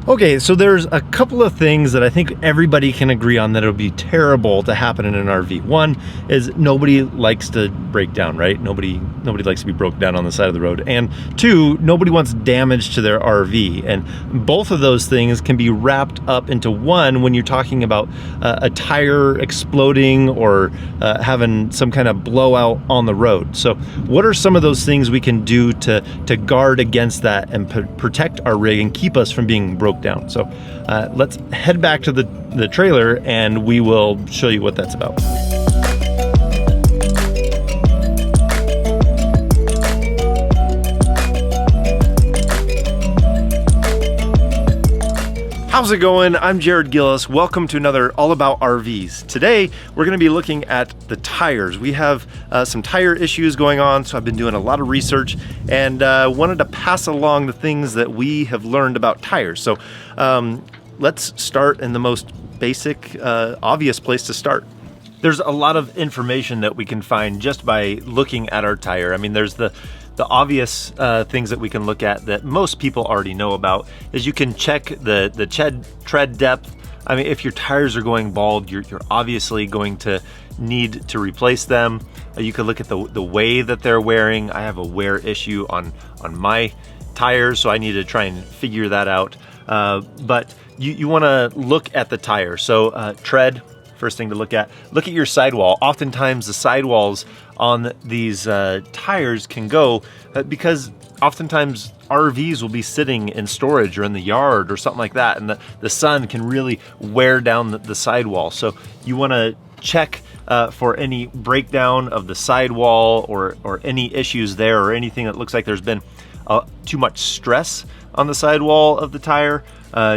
Okay, so there's a couple of things that I think everybody can agree on that it'll be terrible to happen in an RV. One is nobody likes to break down, right? Nobody likes to be broke down on the side of the road. And two, nobody wants damage to their RV. And both of those things can be wrapped up into one when you're talking about a tire exploding or having some kind of blowout on the road. So what are some of those things we can do to guard against that and protect our rig and keep us from being broke down? So let's head back to the trailer and we will show you what that's about. How's it going? I'm Jared Gillis. Welcome to another All About RVs. Today, we're going to be looking at the tires. We have some tire issues going on, so I've been doing a lot of research and wanted to pass along the things that we have learned about tires. So let's start in the most basic, obvious place to start. There's a lot of information that we can find just by looking at our tire. I mean, there's the obvious things that we can look at that most people already know about is you can check the tread depth. I mean, if your tires are going bald, you're obviously going to need to replace them. You can look at the way that they're wearing. I have a wear issue on my tires, so I need to try and figure that out. But you want to look at the tire. So tread, first thing to look at your sidewall. Oftentimes the sidewalls on these tires can go because oftentimes RVs will be sitting in storage or in the yard or something like that, and the sun can really wear down the sidewall. So you want to check for any breakdown of the sidewall or any issues there or anything that looks like there's been too much stress on the sidewall of the tire.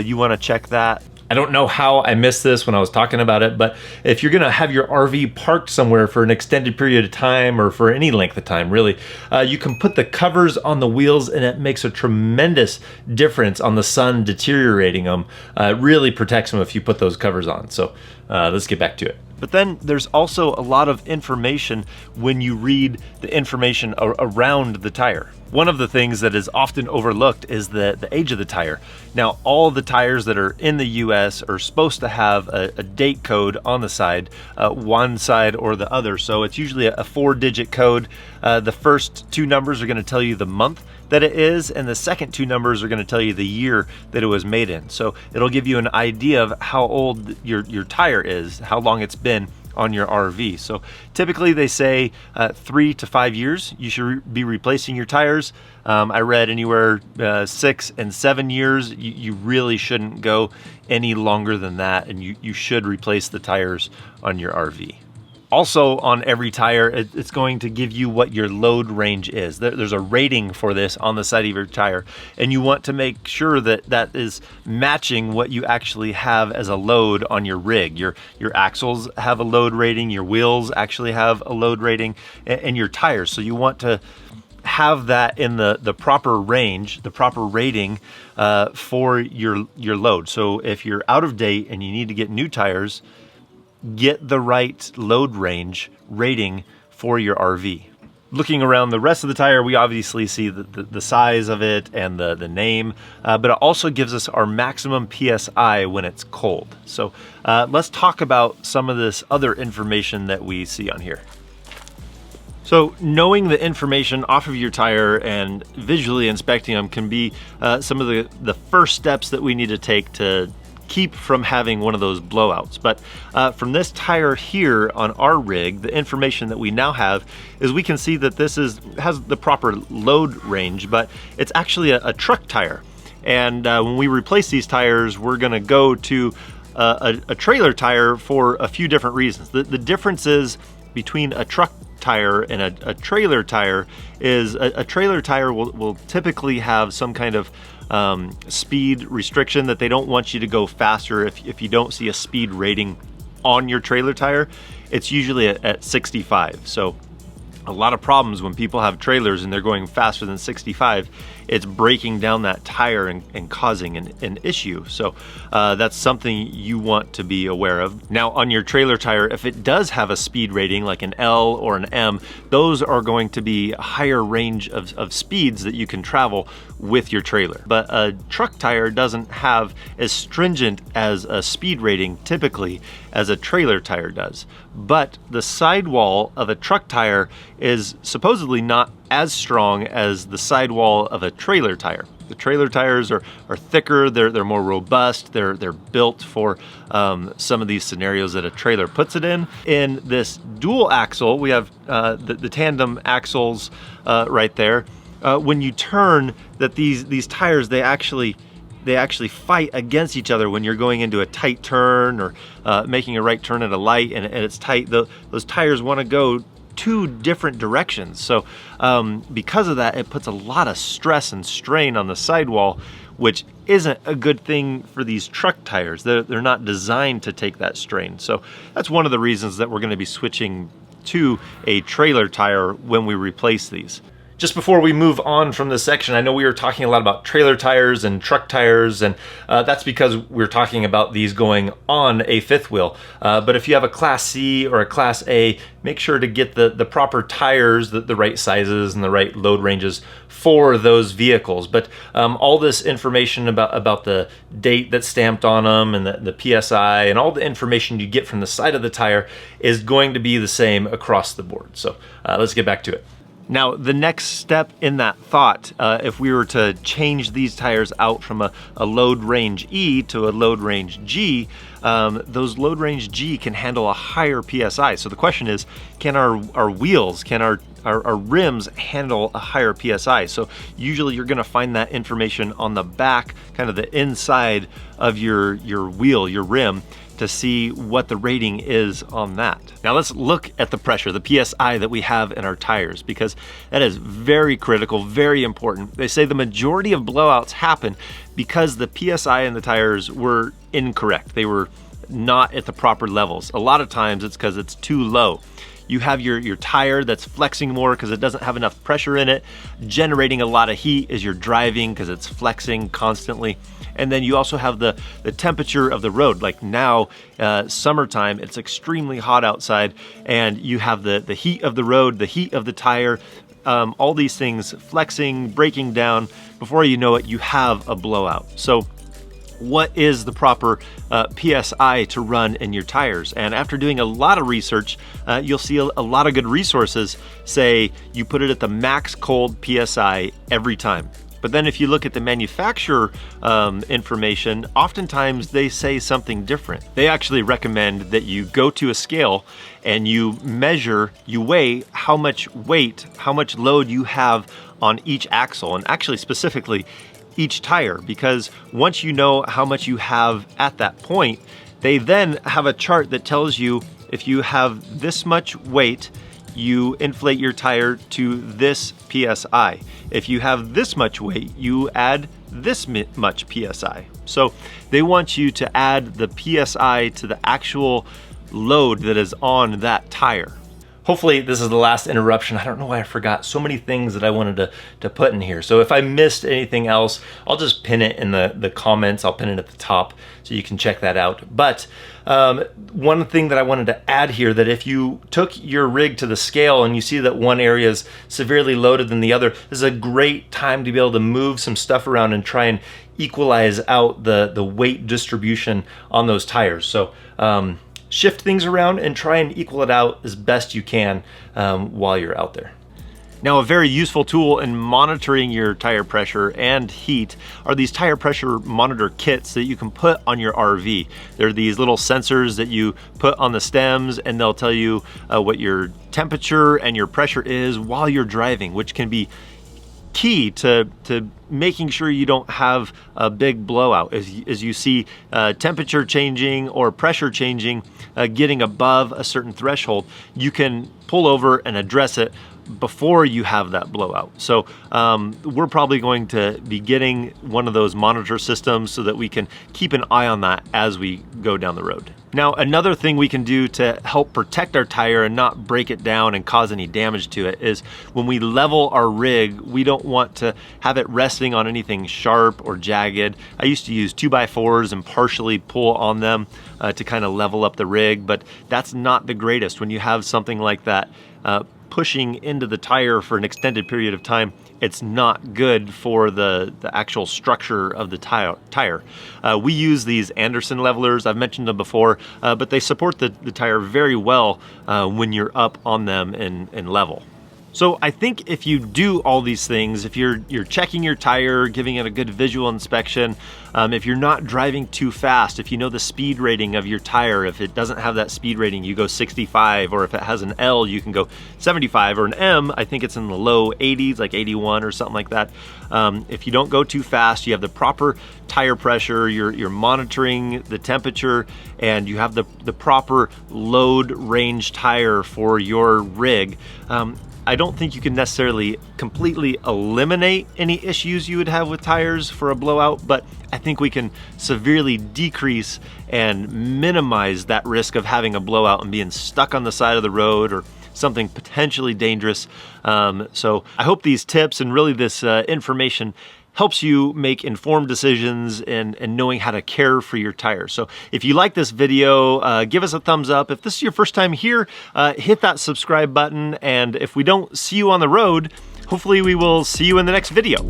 You want to check that. I don't know how I missed this when I was talking about it, but if you're gonna have your RV parked somewhere for an extended period of time or for any length of time, really, you can put the covers on the wheels and it makes a tremendous difference on the sun deteriorating them. It really protects them if you put those covers on. So let's get back to it. But then there's also a lot of information when you read the information around the tire. One of the things that is often overlooked is the age of the tire. Now, all the tires that are in the US are supposed to have a date code on the side, one side or the other. So it's usually a 4-digit code. The first two numbers are going to tell you the month that it is, and the second two numbers are going to tell you the year that it was made in. So it'll give you an idea of how old your tire is, how long it's been on your RV. So typically they say 3 to 5 years you should be replacing your tires. I read anywhere 6 and 7 years. You really shouldn't go any longer than that, and you should replace the tires on your RV. Also, on every tire, it's going to give you what your load range is. There's a rating for this on the side of your tire, and you want to make sure that that is matching what you actually have as a load on your rig. Your axles have a load rating, your wheels actually have a load rating, and your tires. So you want to have that in the proper range, the proper rating for your load. So if you're out of date and you need to get new tires, get the right load range rating for your RV. Looking around the rest of the tire, we obviously see the size of it and the name, but it also gives us our maximum PSI when it's cold. So let's talk about some of this other information that we see on here. So knowing the information off of your tire and visually inspecting them can be some of the first steps that we need to take to keep from having one of those blowouts. But from this tire here on our rig, the information that we now have is we can see that this has the proper load range, but it's actually a truck tire. And when we replace these tires, we're gonna go to a trailer tire for a few different reasons. The differences between a truck tire and a trailer tire is a trailer tire will typically have some kind of speed restriction that they don't want you to go faster. If you don't see a speed rating on your trailer tire, it's usually at 65. So a lot of problems when people have trailers and they're going faster than 65 it's breaking down that tire and causing an issue. So that's something you want to be aware of. Now on your trailer tire, if it does have a speed rating like an L or an M, those are going to be a higher range of speeds that you can travel with your trailer. But a truck tire doesn't have as stringent as a speed rating typically as a trailer tire does. But the sidewall of a truck tire is supposedly not as strong as the sidewall of a trailer tire. The trailer tires are thicker, they're more robust, they're built for some of these scenarios that a trailer puts it in. In this dual axle, we have the tandem axles right there. When you turn, that these tires, they actually fight against each other when you're going into a tight turn or making a right turn at a light and it's tight. Those tires want to go two different directions. So because of that, it puts a lot of stress and strain on the sidewall, which isn't a good thing for these truck tires. They're not designed to take that strain. So that's one of the reasons that we're going to be switching to a trailer tire when we replace these. Just before we move on from this section, I know we were talking a lot about trailer tires and truck tires, and that's because we're talking about these going on a fifth wheel. But if you have a Class C or a Class A, make sure to get the proper tires, the right sizes and the right load ranges for those vehicles. But all this information about the date that's stamped on them and the PSI and all the information you get from the side of the tire is going to be the same across the board. So let's get back to it. Now, the next step in that thought, if we were to change these tires out from a load range E to a load range G, those load range G can handle a higher PSI. So the question is, can our wheels, can our rims handle a higher PSI? So usually you're gonna find that information on the back, kind of the inside of your wheel, your rim, to see what the rating is on that. Now let's look at the pressure, the PSI that we have in our tires, because that is very critical, very important. They say the majority of blowouts happen because the PSI in the tires were incorrect. They were not at the proper levels. A lot of times it's because it's too low. You have your tire that's flexing more because it doesn't have enough pressure in it, generating a lot of heat as you're driving because it's flexing constantly. And then you also have the temperature of the road. Like now, summertime, it's extremely hot outside, and you have the heat of the road, the heat of the tire, all these things flexing, breaking down. Before you know it, you have a blowout. So what is the proper PSI to run in your tires? And after doing a lot of research, you'll see a lot of good resources say you put it at the max cold PSI every time. But then if you look at the manufacturer information, oftentimes they say something different. They actually recommend that you go to a scale and you measure, you weigh how much weight, how much load you have on each axle, and actually specifically each tire, because once you know how much you have at that point, they then have a chart that tells you if you have this much weight, you inflate your tire to this PSI. If you have this much weight, you add this much PSI. So they want you to add the PSI to the actual load that is on that tire. Hopefully this is the last interruption. I don't know why I forgot so many things that I wanted to put in here. So if I missed anything else, I'll just pin it in the comments. I'll pin it at the top so you can check that out. But one thing that I wanted to add here, that if you took your rig to the scale and you see that one area is severely loaded than the other, this is a great time to be able to move some stuff around and try and equalize out the weight distribution on those tires. So shift things around and try and equal it out as best you can while you're out there. Now, a very useful tool in monitoring your tire pressure and heat are these tire pressure monitor kits that you can put on your RV. They're these little sensors that you put on the stems, and they'll tell you what your temperature and your pressure is while you're driving, which can be key to making sure you don't have a big blowout. As you see temperature changing or pressure changing, getting above a certain threshold, you can pull over and address it before you have that blowout. So we're probably going to be getting one of those monitor systems so that we can keep an eye on that as we go down the road. Now, another thing we can do to help protect our tire and not break it down and cause any damage to it is when we level our rig, we don't want to have it resting on anything sharp or jagged. I used to use 2x4s and partially pull on them to kind of level up the rig, but that's not the greatest when you have something like that pushing into the tire for an extended period of time. It's not good for the actual structure of the tire. We use these Anderson levelers. I've mentioned them before, but they support the tire very well when you're up on them in level. So I think if you do all these things, if you're checking your tire, giving it a good visual inspection, if you're not driving too fast, if you know the speed rating of your tire, if it doesn't have that speed rating, you go 65, or if it has an L, you can go 75, or an M, I think it's in the low 80s, like 81 or something like that. If you don't go too fast, you have the proper tire pressure, you're monitoring the temperature, and you have the proper load range tire for your rig, I don't think you can necessarily completely eliminate any issues you would have with tires for a blowout, but I think we can severely decrease and minimize that risk of having a blowout and being stuck on the side of the road or something potentially dangerous. So I hope these tips and really this information helps you make informed decisions and knowing how to care for your tires. So if you like this video, give us a thumbs up. If this is your first time here, hit that subscribe button. And if we don't see you on the road, hopefully we will see you in the next video.